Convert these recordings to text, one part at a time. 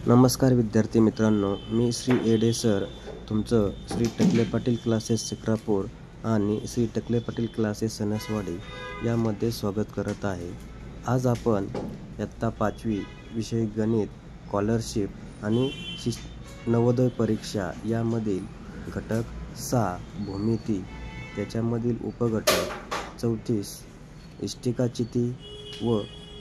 नमस्कार विद्यार्थी मित्रांनो, मी श्री एडे सर तुमचं श्री टकले पाटील क्लासेस शिक्रापूर आणि श्री टकले पाटील क्लासेस सणसवाडी यामध्ये स्वागत करत आहे। आज आपण इयत्ता 5वी विषय गणित, स्कॉलरशिप आणि नवोदय परीक्षा यामधील घटक 6 भूमिती, त्याच्यामधील उपघटक 34 इष्टिकाचिती व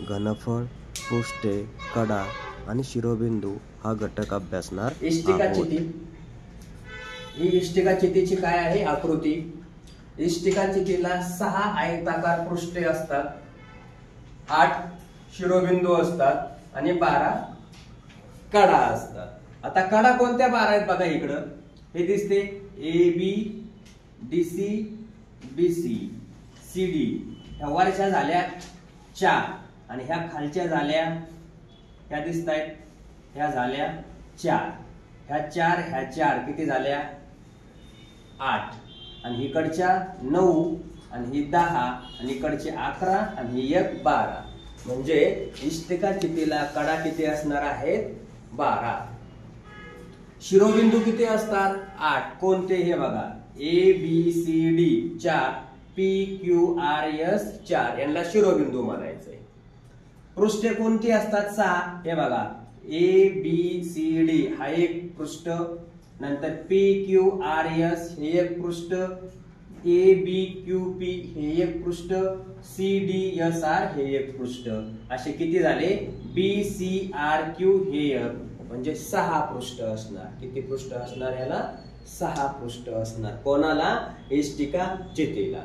घनफळ, पृष्ठे, कडा आणि शिरोबिंदू हा घटक अभ्यासणार। इष्टिकाचिती ही इष्टिकाचितीची काय आहे आकृती। इष्टिकाचितीला 6 आयताकार पृष्ठे असतात, 8 शिरोबिंदू असतात आणि 12 कडा असतात। आता कडा कोणत्या 12 आहेत बघा, इकडं हे दिसते A B D C B C C D, ह्या वरच्या झाल्या 4 आणि ह्या खालच्या झाल्या ह्या दिसत आहेत, ह्या झाल्या 4, ह्या 4 ह्या 4 किती झाल्या 8 आणि इकडच्या 9 आणि ही 10 आणि इकडचे 11 आणि ही 1 12, म्हणजे इष्टिकाचितीला कडा किती असणार आहेत 12। शिरोबिंदू किती असतात 8, कोणते हे बघा A B C D 4, P Q R S 4, यांना शिरोबिंदू म्हणायचंय। पृष्ठे कोणती असतात 6, हे बघा ए बी सी डी हा एक पृष्ठ, नंतर पी क्यू आर एस हे एक पृष्ठ, ए बी क्यू पी हे एक पृष्ठ, सी डी एस आर हे एक पृष्ठ, असे किती झाले बी सी आर क्यू हे एक, म्हणजे 6 पृष्ठ असणार। किती पृष्ठ असणार याला 6 पृष्ठ असणार, कोणाला इष्टिकाचितीला।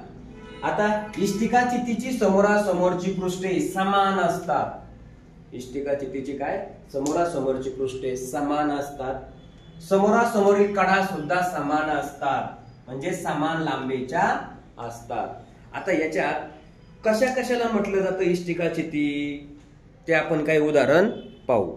आता इष्टिकाचितीची समोरासमोरची पृष्ठे समान असतात। इष्टिकाचितीची काय समोरासमोरची पृष्ठे समान असतात, समोरासमोरील कडा सुद्धा समान असतात, म्हणजे समान लांबीच्या असतात। आता याच्यात कशा कशाला म्हटलं जातं इष्टिकाचिती, ते आपण काही उदाहरण पाहू।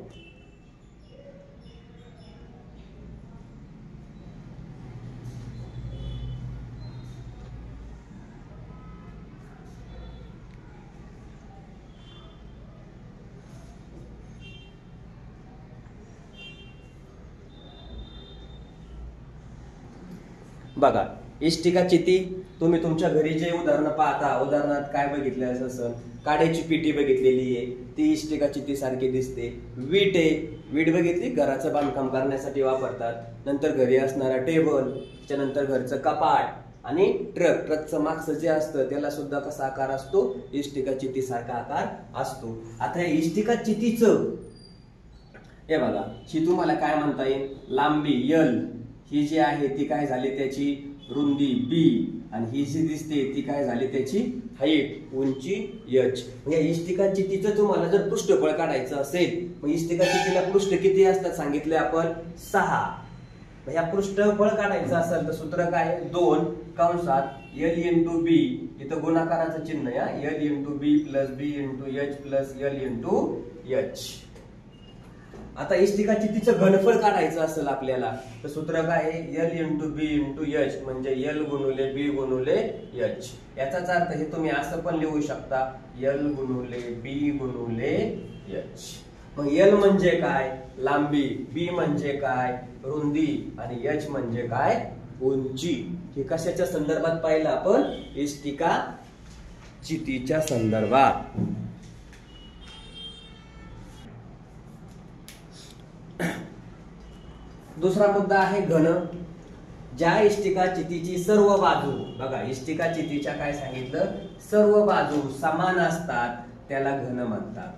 बघा इष्टिकाचिती तुम्ही तुमच्या घरी जे उदाहरण पाहता, उदाहरणात काय बघितलं असं काड्याची पिटी बघितलेली आहे, ती इष्टिकाचिती सारखी दिसते। वीट आहे, वीट बघितली घराचं बांधकाम करण्यासाठी वापरतात। नंतर घरी असणारा टेबल, त्याच्यानंतर घरचं कपाट आणि ट्रकचं मागचं जे असतं त्याला सुद्धा कसा आकार असतो इष्टिकाचिती सारखा आकार असतो। आता हे इष्टिकाचितीचं हे बघा, ही तुम्हाला काय म्हणता येईल लांबी L, ही जी आहे ती काय झाली त्याची रुंदी B, आणि ही जी दिसते ती काय झाली त्याची हाईट उंची H। म्हणजे इष्टिकाचितीचं तुम्हाला जर पृष्ठफळ काढायचं असेल, मग इष्टिकाचितीला पृष्ठ किती असतात सांगितले आपण 6। ह्या पृष्ठफळ काढायचं असेल तर सूत्र काय 2 कंसात L × B, इथं गुणाकाराचं चिन्ह या L × B + B × H + L × H। आता इष्टिकाचितीचं घनफळ काढायचं असेल आपल्याला तर सूत्र काय आहे L × B × H, म्हणजे L × B × H। याचाच अर्थ हे तुम्ही असं पण लिहू शकता L × B × H। मग L म्हणजे काय लांबी, B म्हणजे काय रुंदी आणि H म्हणजे काय उंची। हे कशाच्या संदर्भात पाहिलं आपण इष्टिकाचितीच्या संदर्भात। दुसरा मुद्दा आहे घन। ज्या इष्टिकाचितीची सर्व बाजू, बघा इष्टिकाचितीच्या काय सांगितलं सर्व बाजू समान असतात त्याला घन म्हणतात।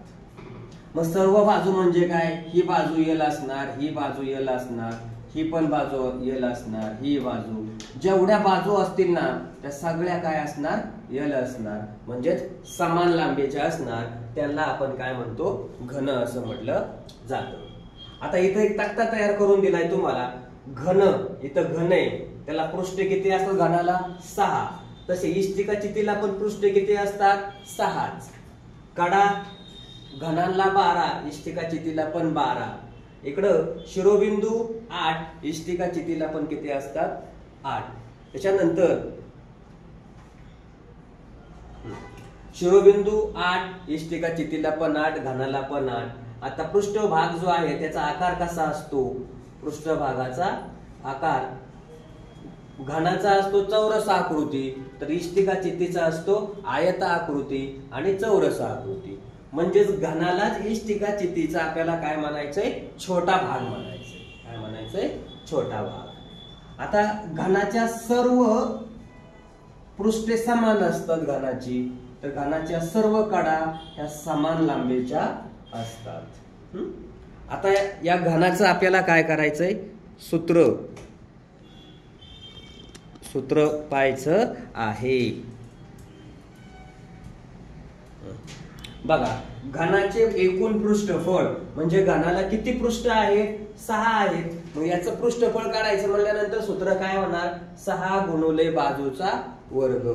मग सर्व बाजू म्हणजे काय, ही बाजू L असणार, ही बाजू L असणार, ही पण बाजू L असणार, ही बाजू, जेवढ्या बाजू असतील ना त्या सगळ्या काय असणार L असणार, म्हणजे समान लांबीच्या असणार, त्याला आपण काय म्हणतो घन असं म्हटलं जातं। आता इथं एक तक्ता तयार करून दिलाय तुम्हाला, घन इथं घन आहे त्याला पृष्ठे किती असतात घनाला 6, तसे इष्टिकाचितीला पण पृष्ठे किती असतात 6च। कडा घनाला 12, इष्टिकाचितीला पण 12, इकडं शिरोबिंदू 8, इष्टिकाचितीला पण किती असतात 8। त्याच्यानंतर शिरोबिंदू 8, इष्टिकाचितीला पण 8, घनाला पण 8, आता पृष्ठभाग जो आहे त्याचा आकार कसा असतो? पृष्ठभागाचा आकार घनाचा असतो चौरस आकृती, तर इष्टिका चित्तीचा असतो आयता आकृती आणि चौरस आकृती. म्हणजेच घनालाच इष्टिका चित्तीचा आपल्याला काय म्हणायचंय? छोटा भाग म्हणायचंय. काय म्हणायचंय? छोटा भाग. आता घनाच्या सर्व पृष्ठे समान असतात घनाची, तर घनाच्या सर्व कडा ह्या समान लांबीच्या असतात. आता या घनाचं आपल्याला काय करायचंय? सूत्र पाहायचं आहे. बघा, घनाचे एकूण पृष्ठफळ म्हणजे घनाला किती पृष्ठ आहेत? 6 आहेत. मग याचं पृष्ठफळ काढायचं म्हणल्यानंतर सूत्र काय होणार? 6 गुणिले बाजूचा वर्ग.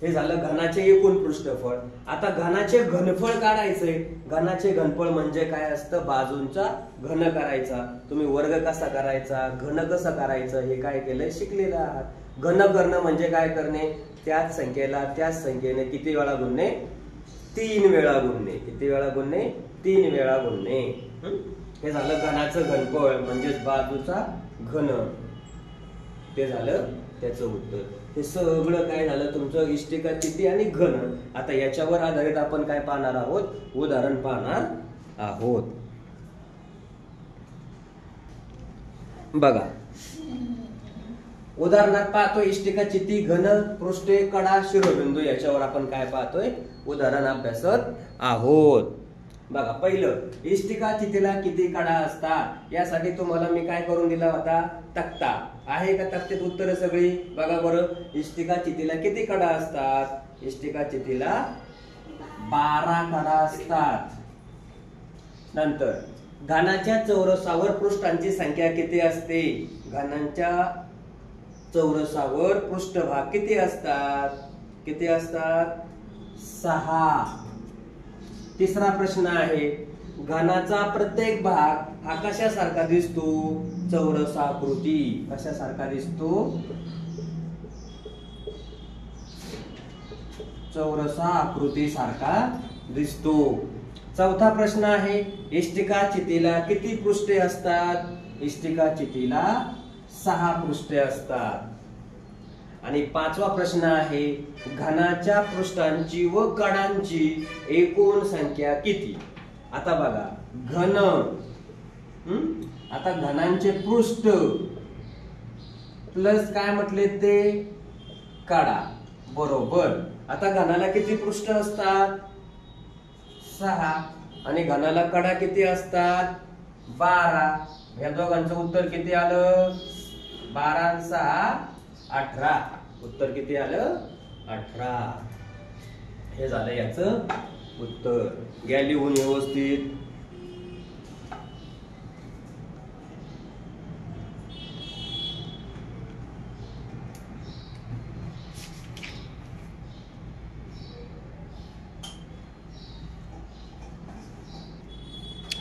हे झालं घनाचे एकूण पृष्ठफळ. आता घनाचे घनफळ काढायचंय. घनाचे घनफळ म्हणजे काय असतं? बाजूंचा घन करायचा. तुम्ही वर्ग कसा करायचा, घन कसं करायचं हे काय केलंय? शिकलेलं आहात. घन करणं म्हणजे काय करणे? त्याच संख्येला त्याच संख्येने किती वेळा गुणणे? 3 वेळा गुणणे. किती वेळा गुणणे? 3 वेळा गुणणे. हे झालं घनाचं घनफळ म्हणजेच बाजूचा घन. ते झालं त्याचं उत्तर. हे सगळं काय झालं तुमचं? इष्टिका चित्ती आणि घन. आता याच्यावर आधारित आपण काय पाहणार आहोत? उदाहरण पाहणार आहोत. बघा, उदाहरणात पाहतोय इष्टिका चित्ती घन पृष्ठे कडा शिरोबिंदू. याच्यावर आपण काय पाहतोय? उदाहरण अभ्यासत आहोत. बघा, पहिलं इष्टिका चित्तीला किती कडा असतात यासाठी तुम्हाला मी काय करून दिला होता? तक्ता आहे का? तक्त्यात उत्तर सगळी बघा बरं. इष्टिका चित्तीला किती कडा असतात? इष्टिका चित्तीला 12 कडा असतात. नंतर घनाच्या चौरसावर पृष्ठांची संख्या किती असते? घनाच्या चौरसावर पृष्ठभाग किती असतात? किती असतात? 6. तिसरा प्रश्न आहे, घनाचा प्रत्येक भाग हा कशासारखा दिसतो? चौरसाकृती. कशासारखा दिसतो? चौरसाकृती सारखा दिसतो. चौथा प्रश्न आहे, इष्टिका चित्तीला किती पृष्ठे असतात? इष्टिका चित्तीला 6 पृष्ठे असतात. आणि 5वा प्रश्न आहे, घनाच्या पृष्ठांची व कडांची एकूण संख्या किती? आता बघा, घन आता घनांचे पृष्ठ प्लस काय म्हटले ते? कडा. बरोबर. आता घनाला किती पृष्ठ असतात? 6. आणि घनाला कडा किती असतात? 12. या दोघांचं उत्तर किती आलं? 12 आणि 6 18. उत्तर किती आलं? 18. हे झालं याचं उत्तर. घ्या लिहून व्यवस्थित.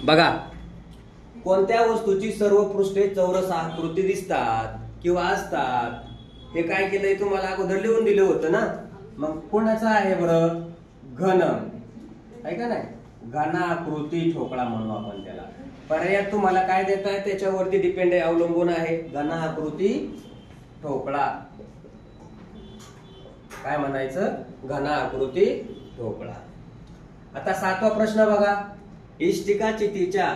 बघा, कोणत्या वस्तूची सर्व पृष्ठे चौरस आकृती दिसतात किंवा असतात? हे काय केलंय? तुम्हाला अगोदर लिहून दिलं होतं ना. मग कोणाचं आहे बरं? घन आहे का नाही? घनाकृती ठोकळा म्हणू आपण त्याला. पर्यायात तुम्हाला काय देत आहे त्याच्यावरती डिपेंड आहे, अवलंबून आहे. घनाकृती ठोकळा. काय म्हणायचं? घनाकृती ठोकळा. आता 7वा प्रश्न बघा, इष्टिका चित्तीच्या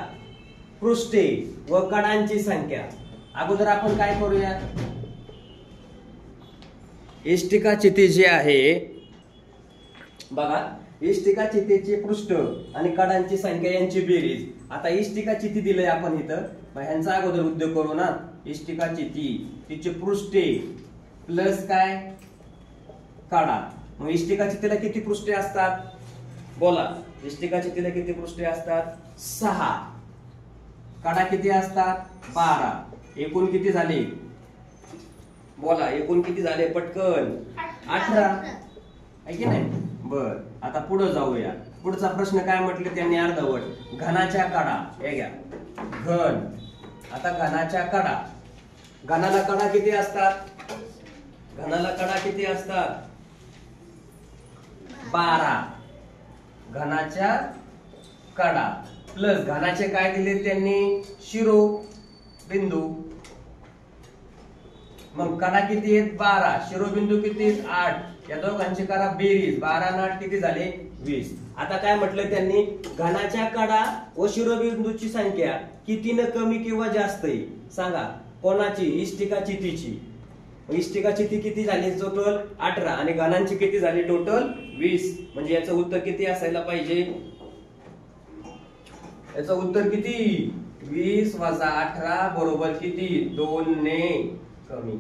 पृष्ठे व कडांची संख्या. अगोदर आपण काय करूया? इष्टिका चित्ती जी आहे बघा, इष्टिका चित्तीचे पृष्ठ आणि कडांची संख्या यांची बेरीज. आता इष्टिका चित्ती दिलंय आपण इथं, मग ह्यांचा अगोदर उद्योग करू ना. इष्टिका चित्ती, तिचे पृष्ठे प्लस काय? कडा. मग इष्टिका चित्तीला किती पृष्ठे असतात? बोला, इष्टिका चित्तीला किती पृष्ठे असतात? 6. कडा किती असतात? 12. एकूण किती झाले? बोला, एकूण किती झाले? पटकन 18 आहे की नाही? बर, आता पुढे जाऊया. पुढचा प्रश्न काय म्हटले त्यांनी? अर्धवट. घनाच्या कडा. हे घ्या, घन. आता घनाच्या कडा. घनाला कडा किती असतात? घनाला कडा किती असतात? 12. घनाच्या कडा प्लस घनाचे काय दिले त्यांनी शिरोबिंदू, मग कणा किती आहेत 12, शिरोबिंदू किती आहेत 8, या दोघांची करा बेरीज, 12 आणि 8 किती झाले 20. आता काय म्हटलं त्यांनी, घनाच्या कडा व शिरोबिंदूची संख्या कितीनं कमी किंवा जास्त आहे सांगा. कोणाची? इष्टिका चितीची. इष्टिका चिती किती झाली टोटल 18 आणि घनांची किती झाली टोटल 20. म्हणजे याचं उत्तर किती असायला पाहिजे? याचं उत्तर किती? 20 - 18 बरोबर किती? 2 ने कमी.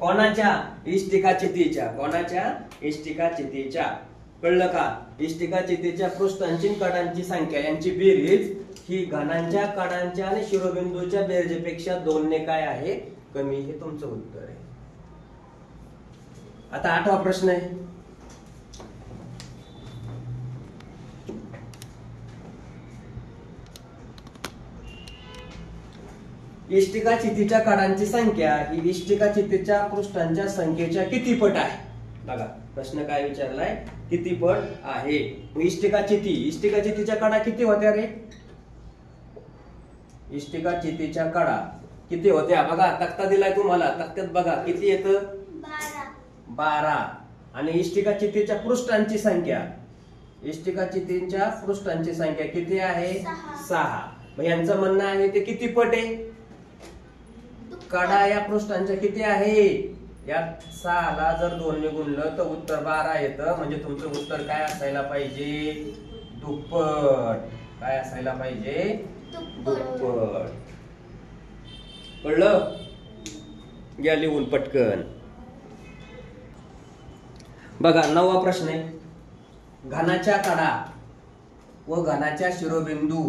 कोणाच्या? इष्टिका चितीच्या. कोणाच्या? इष्टिका चितीच्या. कळलं का? इष्टिका चितीच्या पृष्ठांची कडांची संख्या यांची बेरीज ही घनांच्या कडांच्या आणि शिरोबिंदूच्या बेरजेपेक्षा 2 ने काय आहे? कमी. हे तुमचं उत्तर आहे. आता 8वा प्रश्न आहे. इष्टिका चितीच्या कडांची संख्या ही इष्टिका चितीच्या पृष्ठांच्या संख्येच्या किती पट आहे? बघा प्रश्न काय विचारलाय, किती पट आहे. इष्टिका चितीच्या कडा किती होत्या रे? इष्टिका चितीच्या कडा किती होत्या? बघा तक्ता दिलाय तुम्हाला, तक्त्यात बघा किती येतं? 12. आणि इष्टिका चितीच्या पृष्ठांची संख्या, इष्टिका चितीच्या पृष्ठांची संख्या किती आहे? 6. मग यांचं म्हणणं आहे ते किती पट आहे? कडा या पृष्ठांच्या किती आहे? या 6 ला जर 2 ने गुणलं तर उत्तर 12 येतं. म्हणजे तुमचं उत्तर काय असायला पाहिजे? दुप्पट. काय असायला पाहिजे? दुप्पट. कळलं? घ्या लिहून पटकन. बघा 9वा प्रश्न आहे. घनाच्या कडा व घनाच्या शिरोबिंदू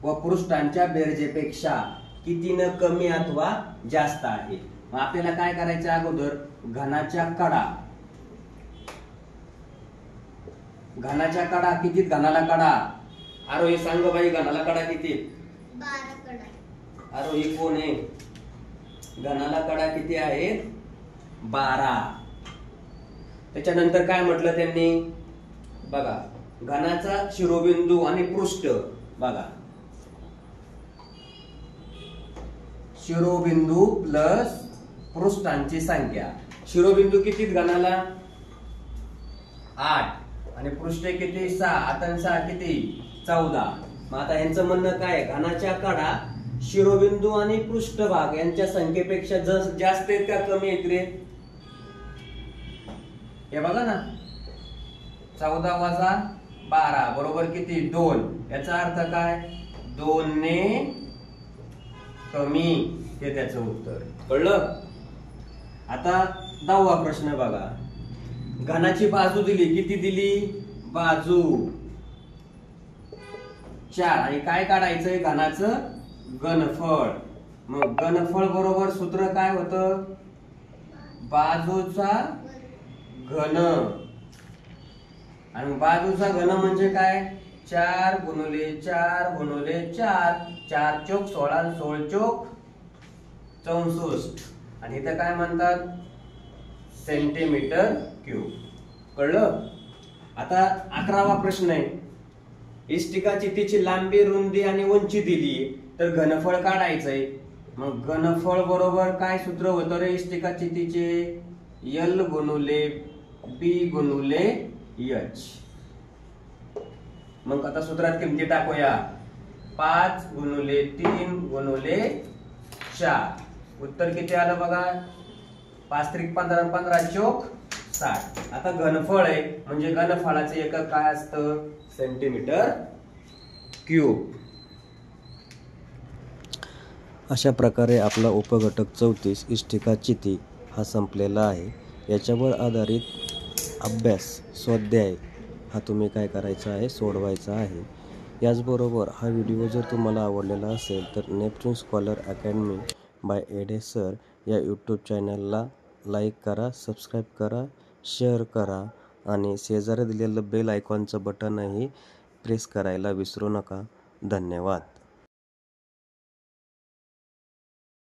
व पृष्ठांच्या बेरजेपेक्षा कितीनं कमी अथवा जास्त आहे? मग आपल्याला काय करायचं? अगोदर घनाच्या कडा, घनाच्या कडा किती? घनाला कडा आरोही सांग बाई, घनाला कडा किती? 12 कडा. आरोही कोण आहे? घनाला कडा किती आहेत? 12. त्याच्यानंतर काय म्हटलं त्यांनी? बघा घनाचा शिरोबिंदू आणि पृष्ठ, बघा शिरोबिंदू प्लस पृष्ठांची संख्या. शिरोबिंदू किती घनाला? 8 आणि पृष्ठे किती? 6. आता 6 किती? 14. मग आता यांचं म्हणणं काय? घनाच्या कडा, शिरोबिंदू आणि पृष्ठभाग यांच्या संख्येपेक्षा जास्त आहेत का कमी आहेत रे? हे बघा ना, 14 - 12 बरोबर किती? 2. याचा अर्थ काय? 2 ने कमी. हे त्याचं उत्तर. कळलं? आता 10वा प्रश्न बघा. घनाची बाजू दिली, किती दिली? बाजू 4 आणि काय काढायचंय? घनाचं घनफळ. मग घनफळ बरोबर सूत्र काय होतं? बाजूचा घन. आणि बाजूचा घन म्हणजे काय? 4 × 4 × 4. 4 चोक 16, 16 चोक 64. आणि इथं काय म्हणतात? Centimetre cube. कळलं? आता 11वा प्रश्न आहे. इष्टिका चितीची लांबी, रुंदी आणि उंची दिली तर घनफळ काढायचंय. मग घनफळ बरोबर काय सूत्र होतं रे इष्टिका चितीचे? L × B × H. मग आता सूत्रात किमती टाकूया. 5 × 3 × 4. उत्तर किती आलं बघा? 5 त्रिक 15, 15 चोक 60. आता घनफळ आहे म्हणजे घनफळाचे एकक काय असतं? Centimetre cube. अशा प्रकारे आपला उपघटक 34 इष्टिका चिती हा संपलेला आहे. याच्यावर आधारित अभ्यास स्वाध्याय हा तुम्ही काय करायचा आहे? सोडवायचा आहे. याचबरोबर हा व्हिडिओ जर तुम्हाला आवडलेला असेल तर Neptune Scholar Academy by Ade sir या यूट्यूब चॅनलला लाईक करा, सबस्क्राईब करा, शेअर करा आणि शेजारी दिलेलं बेल आयकॉनचं बटनही प्रेस करायला विसरू नका. धन्यवाद.